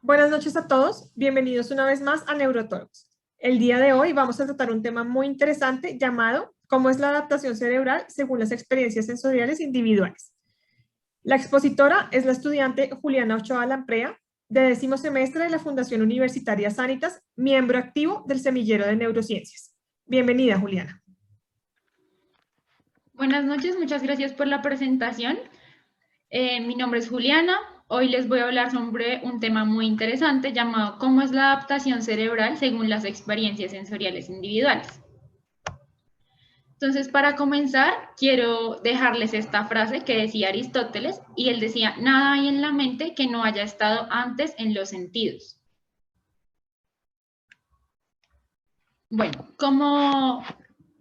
Buenas noches a todos, bienvenidos una vez más a Neurotalks. El día de hoy vamos a tratar un tema muy interesante llamado ¿cómo es la adaptación cerebral según las experiencias sensoriales individuales? La expositora es la estudiante Juliana Ochoa Lamprea, de 10º semestre de la Fundación Universitaria Sanitas, miembro activo del Semillero de Neurociencias. Bienvenida, Juliana. Buenas noches, muchas gracias por la presentación. Mi nombre es Juliana. Hoy les voy a hablar sobre un tema muy interesante llamado ¿cómo es la adaptación cerebral según las experiencias sensoriales individuales? Entonces, para comenzar, quiero dejarles esta frase que decía Aristóteles, y él decía, nada hay en la mente que no haya estado antes en los sentidos. Bueno,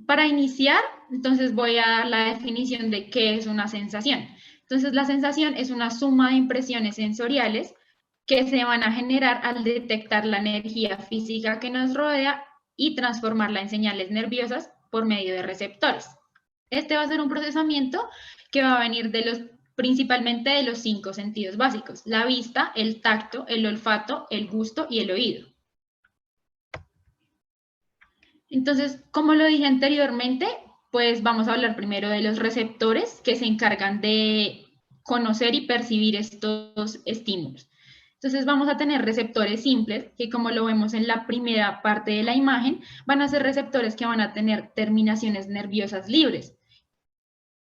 para iniciar, entonces voy a dar la definición de qué es una sensación. Entonces, la sensación es una suma de impresiones sensoriales que se van a generar al detectar la energía física que nos rodea y transformarla en señales nerviosas por medio de receptores. Este va a ser un procesamiento que va a venir principalmente de los 5 sentidos básicos: la vista, el tacto, el olfato, el gusto y el oído. Entonces, como lo dije anteriormente, pues vamos a hablar primero de los receptores que se encargan de conocer y percibir estos estímulos. Entonces vamos a tener receptores simples, que como lo vemos en la primera parte de la imagen, van a ser receptores que van a tener terminaciones nerviosas libres,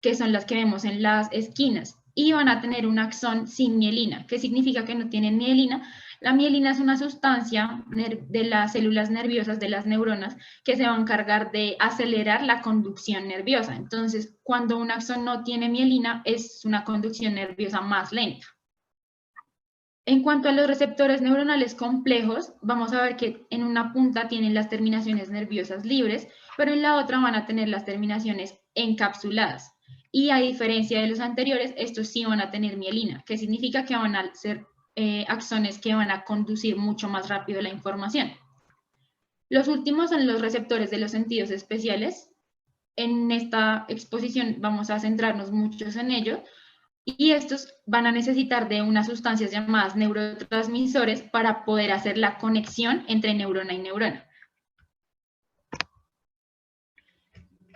que son las que vemos en las esquinas, y van a tener un axón sin mielina. ¿Qué significa que no tienen mielina? La mielina es una sustancia de las células nerviosas, de las neuronas, que se va a encargar de acelerar la conducción nerviosa. Entonces, cuando un axón no tiene mielina, es una conducción nerviosa más lenta. En cuanto a los receptores neuronales complejos, vamos a ver que en una punta tienen las terminaciones nerviosas libres, pero en la otra van a tener las terminaciones encapsuladas. Y a diferencia de los anteriores, estos sí van a tener mielina, que significa que van a ser axones que van a conducir mucho más rápido la información. Los últimos son los receptores de los sentidos especiales. En esta exposición vamos a centrarnos muchos en ello, y estos van a necesitar de unas sustancias llamadas neurotransmisores para poder hacer la conexión entre neurona y neurona.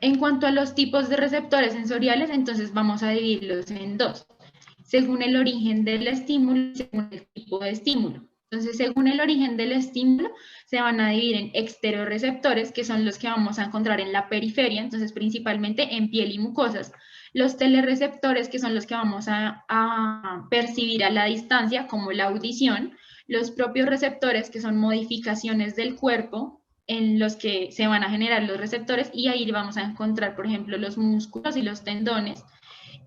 En cuanto a los tipos de receptores sensoriales, entonces vamos a dividirlos en dos, según el origen del estímulo y según el tipo de estímulo. Entonces, según el origen del estímulo, se van a dividir en exterorreceptores, que son los que vamos a encontrar en la periferia, entonces principalmente en piel y mucosas. Los telerreceptores, que son los que vamos a percibir a la distancia, como la audición. Los propios receptores, que son modificaciones del cuerpo en los que se van a generar los receptores, y ahí vamos a encontrar, por ejemplo, los músculos y los tendones.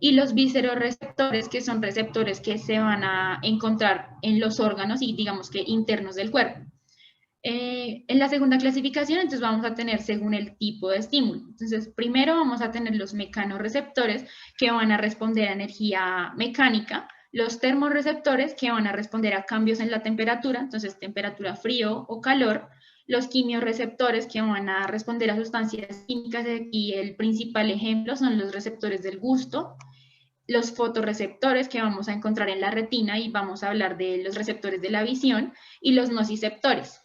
Y los viscerorreceptores, que son receptores que se van a encontrar en los órganos y digamos que internos del cuerpo. En la segunda clasificación, entonces vamos a tener según el tipo de estímulo. Entonces, primero vamos a tener los mecanorreceptores, que van a responder a energía mecánica, los termorreceptores, que van a responder a cambios en la temperatura, entonces temperatura, frío o calor, los quimiorreceptores, que van a responder a sustancias químicas, y el principal ejemplo son los receptores del gusto, los fotorreceptores, que vamos a encontrar en la retina, y vamos a hablar de los receptores de la visión, y los nociceptores.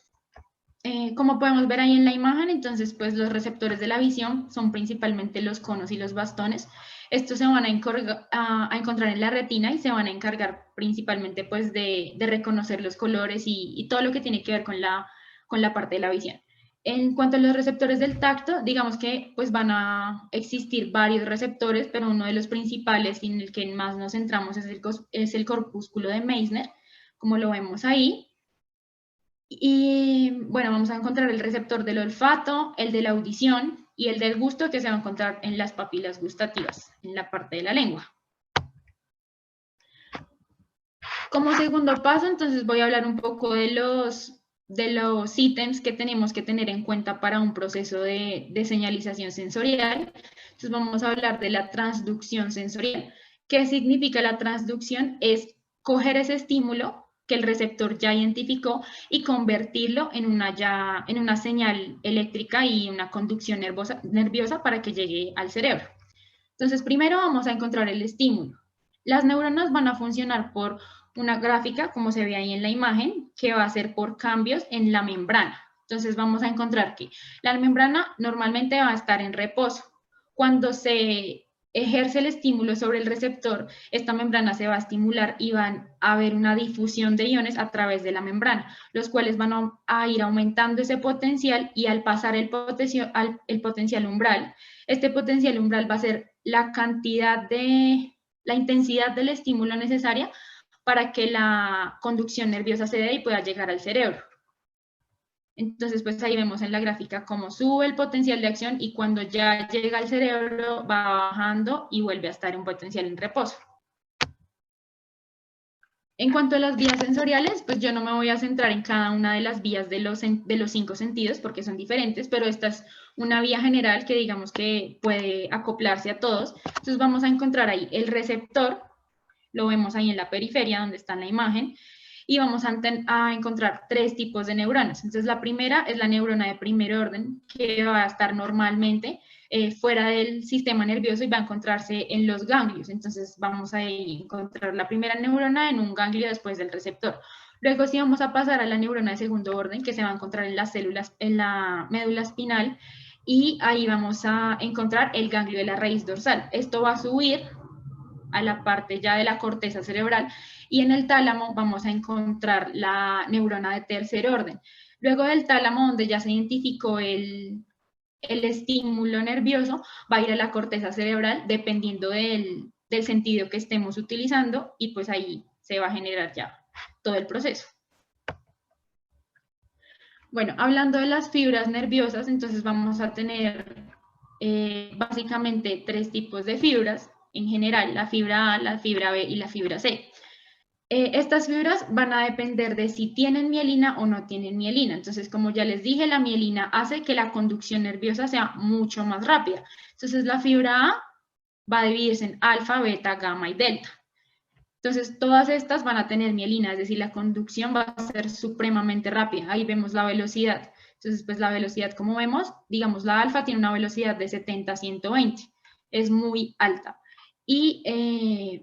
Como podemos ver ahí en la imagen, entonces pues los receptores de la visión son principalmente los conos y los bastones. Estos se van a encontrar en la retina y se van a encargar principalmente pues de reconocer los colores y todo lo que tiene que ver con la parte de la visión. En cuanto a los receptores del tacto, digamos que pues van a existir varios receptores, pero uno de los principales y en el que más nos centramos es el corpúsculo de Meissner, como lo vemos ahí. Y bueno, vamos a encontrar el receptor del olfato, el de la audición y el del gusto, que se va a encontrar en las papilas gustativas, en la parte de la lengua. Como segundo paso, entonces voy a hablar un poco de los ítems que tenemos que tener en cuenta para un proceso de señalización sensorial. Entonces vamos a hablar de la transducción sensorial. ¿Qué significa la transducción? Es coger ese estímulo que el receptor ya identificó y convertirlo en una señal eléctrica y una conducción nerviosa para que llegue al cerebro. Entonces, primero vamos a encontrar el estímulo. Las neuronas van a funcionar por una gráfica, como se ve ahí en la imagen, que va a ser por cambios en la membrana. Entonces vamos a encontrar que la membrana normalmente va a estar en reposo. Cuando se ejerce el estímulo sobre el receptor, esta membrana se va a estimular y van a haber una difusión de iones a través de la membrana, los cuales van a ir aumentando ese potencial, y al pasar el potencial umbral, este potencial umbral va a ser la intensidad del estímulo necesaria para que la conducción nerviosa se dé y pueda llegar al cerebro. Entonces, pues ahí vemos en la gráfica cómo sube el potencial de acción, y cuando ya llega al cerebro va bajando y vuelve a estar en potencial en reposo. En cuanto a las vías sensoriales, pues yo no me voy a centrar en cada una de las vías de los 5 sentidos porque son diferentes, pero esta es una vía general que digamos que puede acoplarse a todos. Entonces vamos a encontrar ahí el receptor, lo vemos ahí en la periferia donde está en la imagen, y vamos a encontrar 3 tipos de neuronas. Entonces la primera es la neurona de primer orden, que va a estar normalmente fuera del sistema nervioso y va a encontrarse en los ganglios. Entonces vamos a encontrar la primera neurona en un ganglio después del receptor. Luego sí vamos a pasar a la neurona de segundo orden, que se va a encontrar en las células, en la médula espinal, y ahí vamos a encontrar el ganglio de la raíz dorsal. Esto va a subir a la parte ya de la corteza cerebral, y en el tálamo vamos a encontrar la neurona de tercer orden. Luego del tálamo, donde ya se identificó el estímulo nervioso, va a ir a la corteza cerebral dependiendo del sentido que estemos utilizando, y pues ahí se va a generar ya todo el proceso. Bueno, hablando de las fibras nerviosas, entonces vamos a tener básicamente 3 tipos de fibras. En general, la fibra A, la fibra B y la fibra C. Estas fibras van a depender de si tienen mielina o no tienen mielina. Entonces, como ya les dije, la mielina hace que la conducción nerviosa sea mucho más rápida. Entonces, la fibra A va a dividirse en alfa, beta, gamma y delta. Entonces, todas estas van a tener mielina, es decir, la conducción va a ser supremamente rápida. Ahí vemos la velocidad. Entonces, pues la velocidad, como vemos, digamos, la alfa tiene una velocidad de 70 a 120. Es muy alta. Y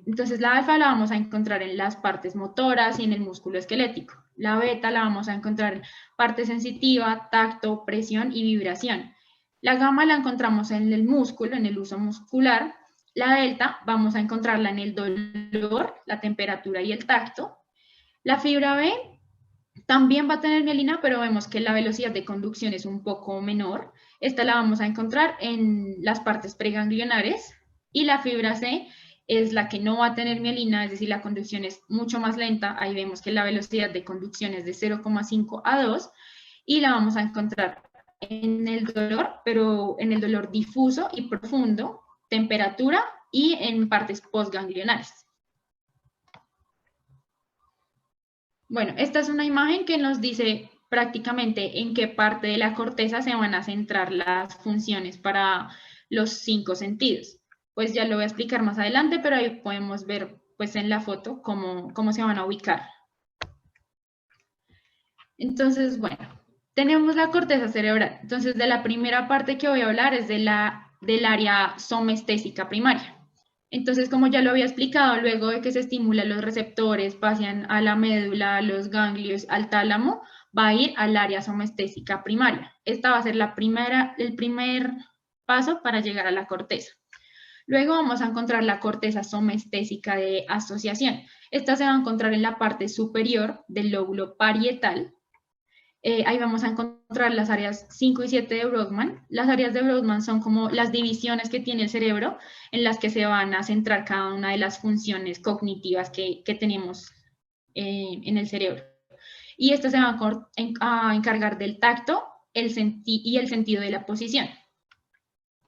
entonces la alfa la vamos a encontrar en las partes motoras y en el músculo esquelético. La beta la vamos a encontrar en parte sensitiva, tacto, presión y vibración. La gamma la encontramos en el músculo, en el uso muscular. La delta vamos a encontrarla en el dolor, la temperatura y el tacto. La fibra B también va a tener mielina, pero vemos que la velocidad de conducción es un poco menor. Esta la vamos a encontrar en las partes preganglionares. Y la fibra C es la que no va a tener mielina, es decir, la conducción es mucho más lenta. Ahí vemos que la velocidad de conducción es de 0,5 a 2, y la vamos a encontrar en el dolor, pero en el dolor difuso y profundo, temperatura y en partes postganglionares. Bueno, esta es una imagen que nos dice prácticamente en qué parte de la corteza se van a centrar las funciones para los 5 sentidos. Pues ya lo voy a explicar más adelante, pero ahí podemos ver pues en la foto cómo se van a ubicar. Entonces, bueno, tenemos la corteza cerebral. Entonces, de la primera parte que voy a hablar es del área somestésica primaria. Entonces, como ya lo había explicado, luego de que se estimulan los receptores, pasan a la médula, a los ganglios, al tálamo, va a ir al área somestésica primaria. Esta va a ser el primer paso para llegar a la corteza. Luego vamos a encontrar la corteza somestésica de asociación. Esta se va a encontrar en la parte superior del lóbulo parietal. Ahí vamos a encontrar las áreas 5 y 7 de Brodmann. Las áreas de Brodmann son como las divisiones que tiene el cerebro, en las que se van a centrar cada una de las funciones cognitivas que tenemos en el cerebro. Y esta se va a encargar del tacto y el sentido de la posición.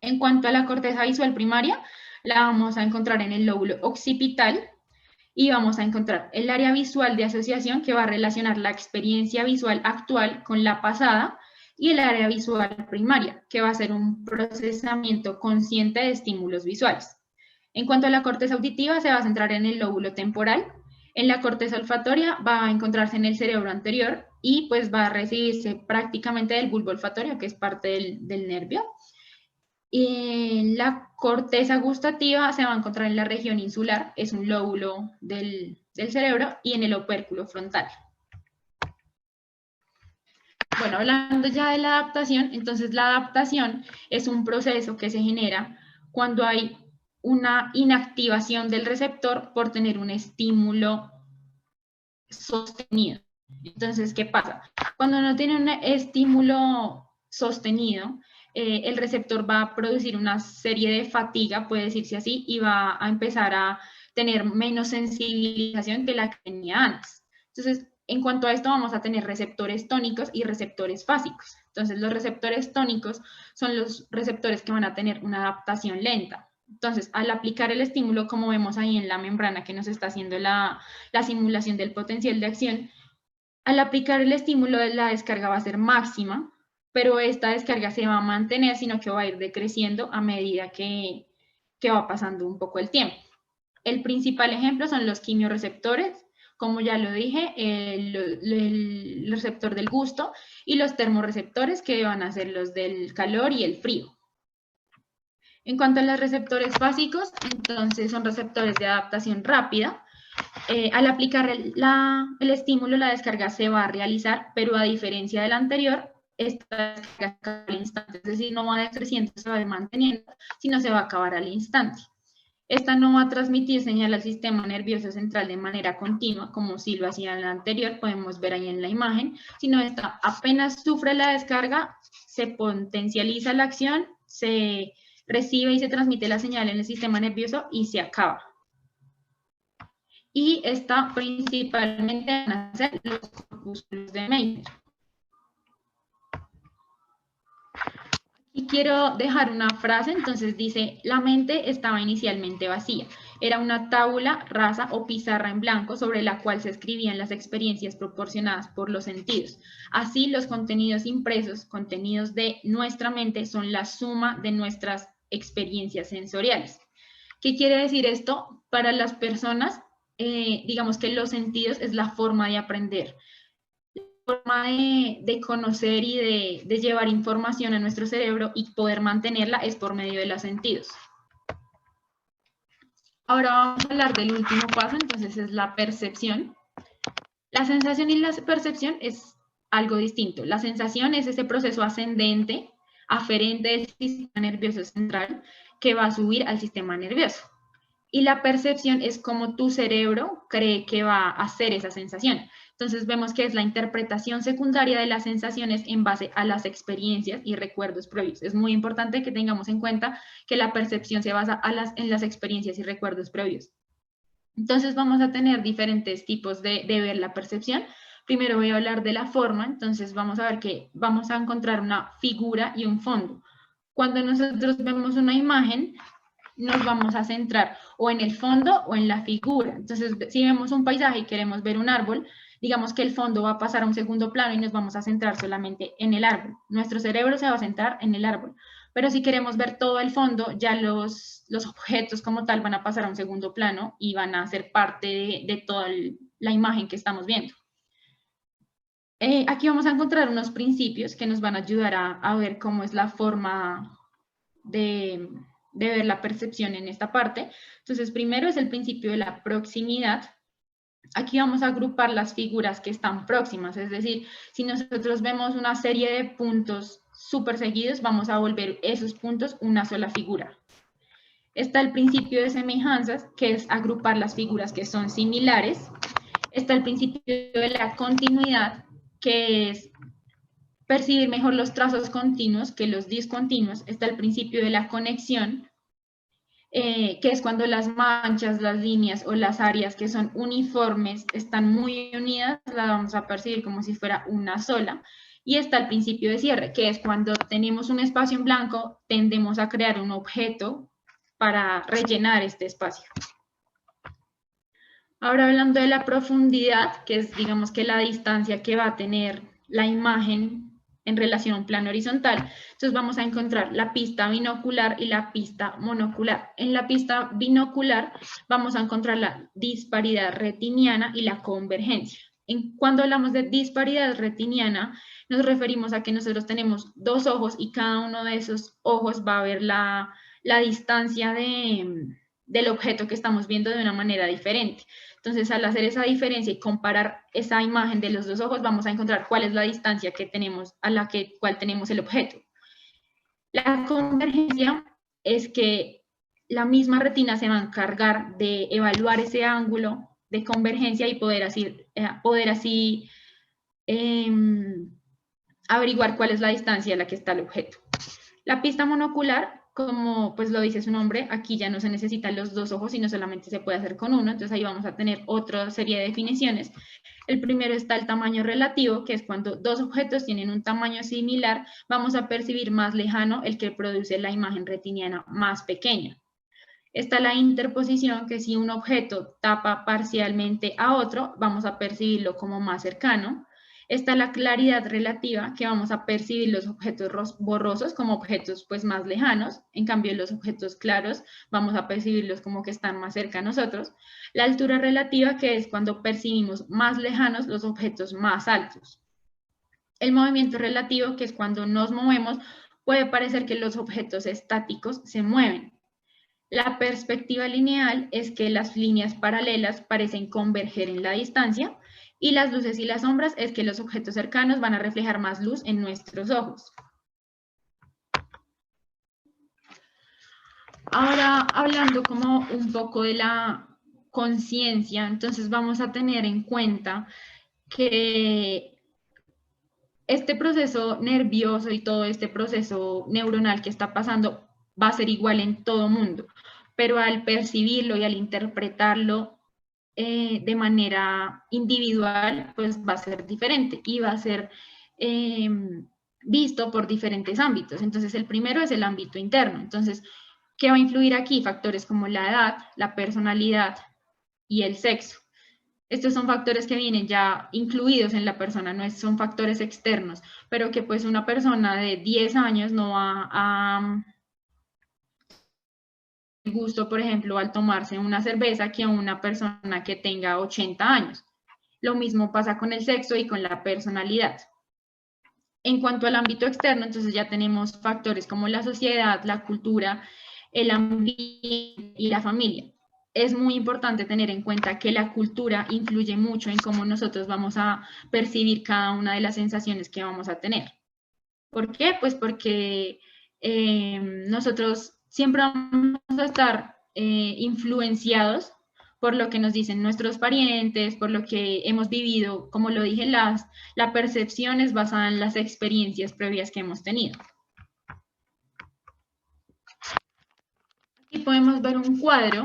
En cuanto a la corteza visual primaria, la vamos a encontrar en el lóbulo occipital, y vamos a encontrar el área visual de asociación, que va a relacionar la experiencia visual actual con la pasada, y el área visual primaria, que va a ser un procesamiento consciente de estímulos visuales. En cuanto a la corteza auditiva, se va a centrar en el lóbulo temporal. En la corteza olfatoria va a encontrarse en el cerebro anterior, y pues va a recibirse prácticamente del bulbo olfatorio, que es parte del nervio. Y la corteza gustativa se va a encontrar en la región insular, es un lóbulo del cerebro, y en el opérculo frontal. Bueno, hablando ya de la adaptación, entonces la adaptación es un proceso que se genera cuando hay una inactivación del receptor por tener un estímulo sostenido. Entonces, ¿qué pasa? Cuando no tiene un estímulo sostenido, el receptor va a producir una serie de fatiga, puede decirse así, y va a empezar a tener menos sensibilización que la que tenía antes. Entonces, en cuanto a esto, vamos a tener receptores tónicos y receptores fásicos. Entonces, los receptores tónicos son los receptores que van a tener una adaptación lenta. Entonces, al aplicar el estímulo, como vemos ahí en la membrana que nos está haciendo la simulación del potencial de acción, al aplicar el estímulo, la descarga va a ser máxima, pero esta descarga se va a mantener, sino que va a ir decreciendo a medida que va pasando un poco el tiempo. El principal ejemplo son los quimioreceptores, como ya lo dije, el receptor del gusto, y los termorreceptores, que van a ser los del calor y el frío. En cuanto a los receptores básicos, entonces son receptores de adaptación rápida. Al aplicar el estímulo, la descarga se va a realizar, pero a diferencia del anterior, esta descarga se acaba al instante, es decir, no va decreciendo, se va manteniendo, sino se va a acabar al instante. Esta no va a transmitir señal al sistema nervioso central de manera continua, como si lo hacía en la anterior, podemos ver ahí en la imagen, sino esta apenas sufre la descarga, se potencializa la acción, se recibe y se transmite la señal en el sistema nervioso y se acaba. Y esta principalmente van a ser los corpúsculos de Meissner. Y quiero dejar una frase, entonces dice, la mente estaba inicialmente vacía. Era una tabula rasa o pizarra en blanco sobre la cual se escribían las experiencias proporcionadas por los sentidos. Así, los contenidos impresos, contenidos de nuestra mente, son la suma de nuestras experiencias sensoriales. ¿Qué quiere decir esto? Para las personas, digamos que los sentidos es la forma de aprender, la forma de conocer y de llevar información a nuestro cerebro y poder mantenerla es por medio de los sentidos. Ahora vamos a hablar del último paso, entonces es la percepción. La sensación y la percepción es algo distinto. La sensación es ese proceso ascendente, aferente del sistema nervioso central, que va a subir al sistema nervioso. Y la percepción es como tu cerebro cree que va a hacer esa sensación. Entonces vemos que es la interpretación secundaria de las sensaciones en base a las experiencias y recuerdos previos. Es muy importante que tengamos en cuenta que la percepción se basa en las experiencias y recuerdos previos. Entonces vamos a tener diferentes tipos de ver la percepción. Primero voy a hablar de la forma, entonces vamos a ver que vamos a encontrar una figura y un fondo. Cuando nosotros vemos una imagen, nos vamos a centrar o en el fondo o en la figura. Entonces, si vemos un paisaje y queremos ver un árbol, digamos que el fondo va a pasar a un segundo plano y nos vamos a centrar solamente en el árbol. Nuestro cerebro se va a centrar en el árbol. Pero si queremos ver todo el fondo, ya los objetos como tal van a pasar a un segundo plano y van a ser parte de toda la imagen que estamos viendo. Aquí vamos a encontrar unos principios que nos van a ayudar a ver cómo es la forma de ver la percepción en esta parte. Entonces, primero es el principio de la proximidad. Aquí vamos a agrupar las figuras que están próximas, es decir, si nosotros vemos una serie de puntos súper seguidos, vamos a volver esos puntos una sola figura. Está el principio de semejanzas, que es agrupar las figuras que son similares. Está el principio de la continuidad, que es percibir mejor los trazos continuos que los discontinuos. Está el principio de la conexión, que es cuando las manchas, las líneas o las áreas que son uniformes están muy unidas, las vamos a percibir como si fuera una sola. Y está el principio de cierre, que es cuando tenemos un espacio en blanco, tendemos a crear un objeto para rellenar este espacio. Ahora hablando de la profundidad, que es digamos que la distancia que va a tener la imagen en relación a un plano horizontal, entonces vamos a encontrar la pista binocular y la pista monocular. En la pista binocular vamos a encontrar la disparidad retiniana y la convergencia. Cuando hablamos de disparidad retiniana, nos referimos a que nosotros tenemos dos ojos y cada uno de esos ojos va a ver la distancia del objeto que estamos viendo de una manera diferente. Entonces, al hacer esa diferencia y comparar esa imagen de los dos ojos, vamos a encontrar cuál es la distancia que tenemos cual tenemos el objeto. La convergencia es que la misma retina se va a encargar de evaluar ese ángulo de convergencia y poder así averiguar cuál es la distancia a la que está el objeto. La pista monocular, como pues lo dice su nombre, aquí ya no se necesitan los dos ojos, sino solamente se puede hacer con uno, entonces ahí vamos a tener otra serie de definiciones. El primero está el tamaño relativo, que es cuando dos objetos tienen un tamaño similar, vamos a percibir más lejano el que produce la imagen retiniana más pequeña. Está la interposición, que si un objeto tapa parcialmente a otro, vamos a percibirlo como más cercano. Está la claridad relativa, que vamos a percibir los objetos borrosos como objetos pues más lejanos, en cambio los objetos claros vamos a percibirlos como que están más cerca a nosotros. La altura relativa, que es cuando percibimos más lejanos los objetos más altos. El movimiento relativo, que es cuando nos movemos, puede parecer que los objetos estáticos se mueven. La perspectiva lineal es que las líneas paralelas parecen converger en la distancia, y las luces y las sombras es que los objetos cercanos van a reflejar más luz en nuestros ojos. Ahora, hablando como un poco de la conciencia, entonces vamos a tener en cuenta que este proceso nervioso y todo este proceso neuronal que está pasando va a ser igual en todo mundo, pero al percibirlo y al interpretarlo de manera individual, pues va a ser diferente y va a ser visto por diferentes ámbitos. Entonces, el primero es el ámbito interno. Entonces, ¿qué va a influir aquí? Factores como la edad, la personalidad y el sexo. Estos son factores que vienen ya incluidos en la persona, no son factores externos, pero que pues una persona de 10 años no va a gusto, por ejemplo, al tomarse una cerveza que a una persona que tenga 80 años. Lo mismo pasa con el sexo y con la personalidad. En cuanto al ámbito externo, entonces ya tenemos factores como la sociedad, la cultura, el ambiente y la familia. Es muy importante tener en cuenta que la cultura influye mucho en cómo nosotros vamos a percibir cada una de las sensaciones que vamos a tener. ¿Por qué? Pues porque nosotros siempre vamos a estar influenciados por lo que nos dicen nuestros parientes, por lo que hemos vivido. Como lo dije, la percepción es basada en las experiencias previas que hemos tenido. Aquí podemos ver un cuadro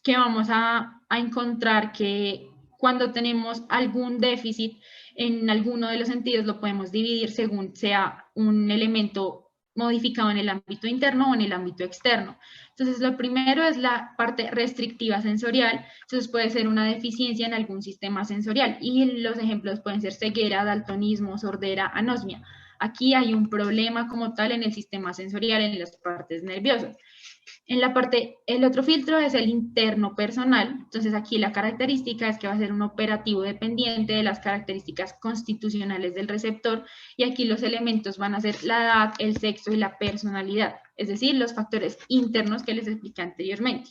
que vamos a encontrar que cuando tenemos algún déficit en alguno de los sentidos lo podemos dividir según sea un elemento modificado en el ámbito interno o en el ámbito externo. Entonces, lo primero es la parte restrictiva sensorial. Entonces, puede ser una deficiencia en algún sistema sensorial. Y los ejemplos pueden ser ceguera, daltonismo, sordera, anosmia. Aquí hay un problema como tal en el sistema sensorial, en las partes nerviosas. En la parte, el otro filtro es el interno personal. Entonces aquí la característica es que va a ser un operativo dependiente de las características constitucionales del receptor, y aquí los elementos van a ser la edad, el sexo y la personalidad, es decir, los factores internos que les expliqué anteriormente.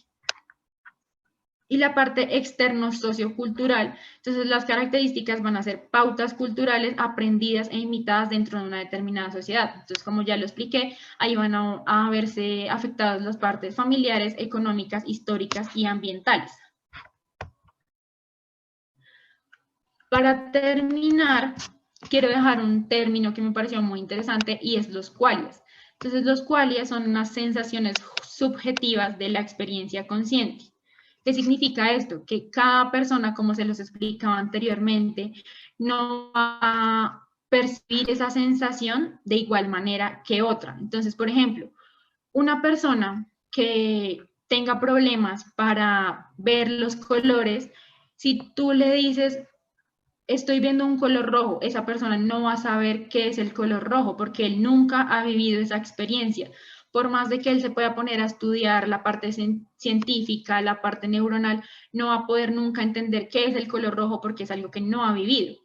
Y la parte externo sociocultural, entonces las características van a ser pautas culturales aprendidas e imitadas dentro de una determinada sociedad. Entonces, como ya lo expliqué, ahí van a verse afectadas las partes familiares, económicas, históricas y ambientales. Para terminar, quiero dejar un término que me pareció muy interesante y es los qualias. Entonces, los qualias son unas sensaciones subjetivas de la experiencia consciente. ¿Qué significa esto? Que cada persona, como se los explicaba anteriormente, no va a percibir esa sensación de igual manera que otra. Entonces, por ejemplo, una persona que tenga problemas para ver los colores, si tú le dices, estoy viendo un color rojo, esa persona no va a saber qué es el color rojo porque él nunca ha vivido esa experiencia. por más de que él se pueda poner a estudiar la parte científica, la parte neuronal, no va a poder nunca entender qué es el color rojo porque es algo que no ha vivido.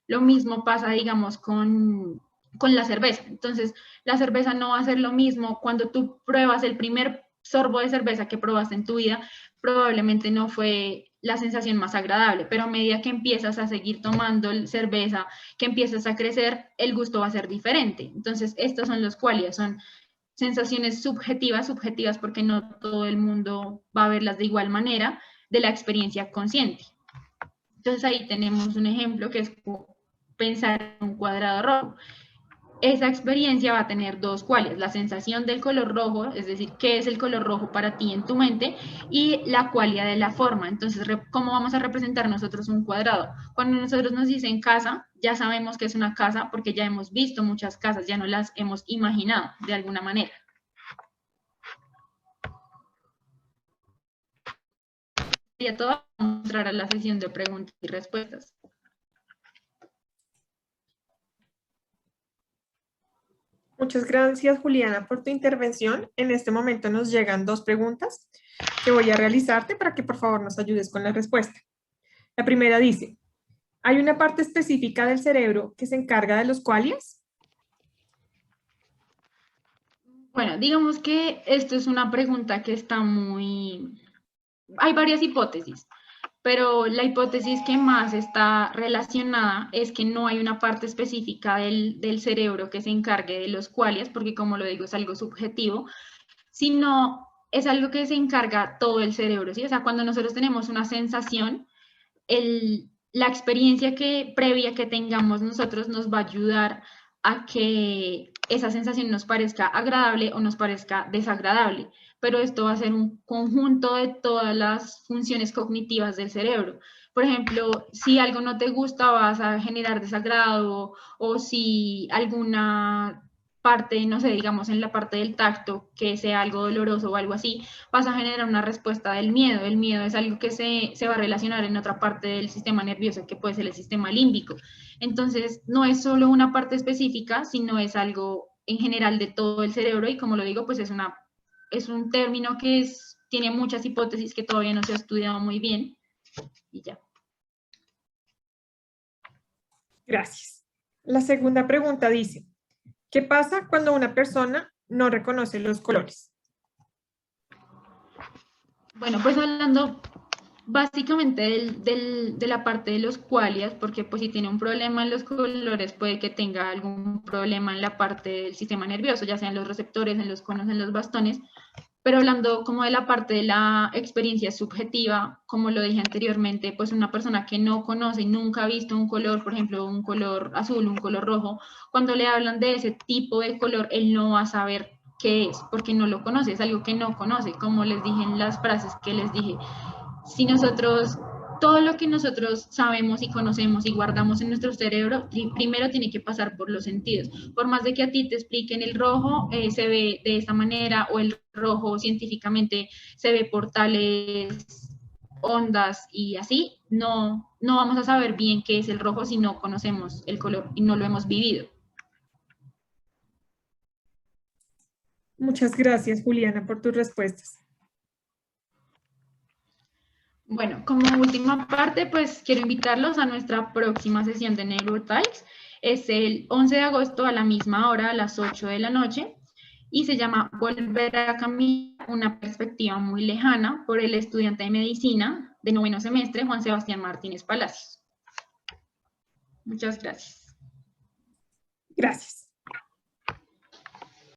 Lo mismo pasa, digamos, con la cerveza. Entonces, la cerveza no va a ser lo mismo cuando tú pruebas el primer sorbo de cerveza que probaste en tu vida, probablemente no fue la sensación más agradable, pero a medida que empiezas a seguir tomando cerveza, que empiezas a crecer, el gusto va a ser diferente. Entonces, estos son los qualia, son sensaciones subjetivas porque no todo el mundo va a verlas de igual manera de la experiencia consciente. Entonces, ahí tenemos un ejemplo que es pensar en un cuadrado rojo. Esa experiencia va a tener dos qualias, la sensación del color rojo, es decir, qué es el color rojo para ti en tu mente, y la qualia de la forma. Entonces, ¿cómo vamos a representar nosotros un cuadrado? Cuando nosotros nos dicen casa, ya sabemos que es una casa porque ya hemos visto muchas casas, ya no las hemos imaginado de alguna manera. Y todo va a mostrar a la sesión de preguntas y respuestas. Muchas gracias, Juliana, por tu intervención. En este momento nos llegan 2 preguntas que voy a realizarte para que por favor nos ayudes con la respuesta. La primera dice, ¿hay una parte específica del cerebro que se encarga de los qualias? Bueno, digamos que esto es una pregunta que está muy... Hay varias hipótesis, pero la hipótesis que más está relacionada es que no hay una parte específica del cerebro que se encargue de los qualias, porque como lo digo, es algo subjetivo, sino es algo que se encarga todo el cerebro, ¿sí? O sea, cuando nosotros tenemos una sensación, la experiencia previa que tengamos nosotros nos va a ayudar a que esa sensación nos parezca agradable o nos parezca desagradable, pero esto va a ser un conjunto de todas las funciones cognitivas del cerebro. Por ejemplo, si algo no te gusta, vas a generar desagrado, o si alguna parte, no sé, digamos en la parte del tacto, que sea algo doloroso o algo así, vas a generar una respuesta del miedo. El miedo es algo que se va a relacionar en otra parte del sistema nervioso, que puede ser el sistema límbico. Entonces, no es solo una parte específica, sino es algo en general de todo el cerebro, y como lo digo, pues es un término que tiene muchas hipótesis que todavía no se ha estudiado muy bien, y ya. Gracias. La segunda pregunta dice, ¿qué pasa cuando una persona no reconoce los colores? Bueno, pues hablando básicamente de la parte de los qualias, porque pues si tiene un problema en los colores, puede que tenga algún problema en la parte del sistema nervioso, ya sea en los receptores, en los conos, en los bastones. Pero hablando como de la parte de la experiencia subjetiva, como lo dije anteriormente, pues una persona que no conoce y nunca ha visto un color, por ejemplo, un color azul, un color rojo, cuando le hablan de ese tipo de color, él no va a saber qué es, porque no lo conoce, es algo que no conoce. Como les dije en las frases que les dije, si nosotros, todo lo que nosotros sabemos y conocemos y guardamos en nuestro cerebro, primero tiene que pasar por los sentidos. Por más de que a ti te expliquen el rojo, se ve de esta manera, o el rojo científicamente se ve por tales ondas y así, no vamos a saber bien qué es el rojo si no conocemos el color y no lo hemos vivido. Muchas gracias, Juliana, por tus respuestas. Bueno, como última parte, pues quiero invitarlos a nuestra próxima sesión de NeuroTalks. Es el 11 de agosto a la misma hora, a las 8 de la noche, y se llama Volver a caminar, una perspectiva muy lejana, por el estudiante de medicina de 9º semestre, Juan Sebastián Martínez Palacios. Muchas gracias. Gracias.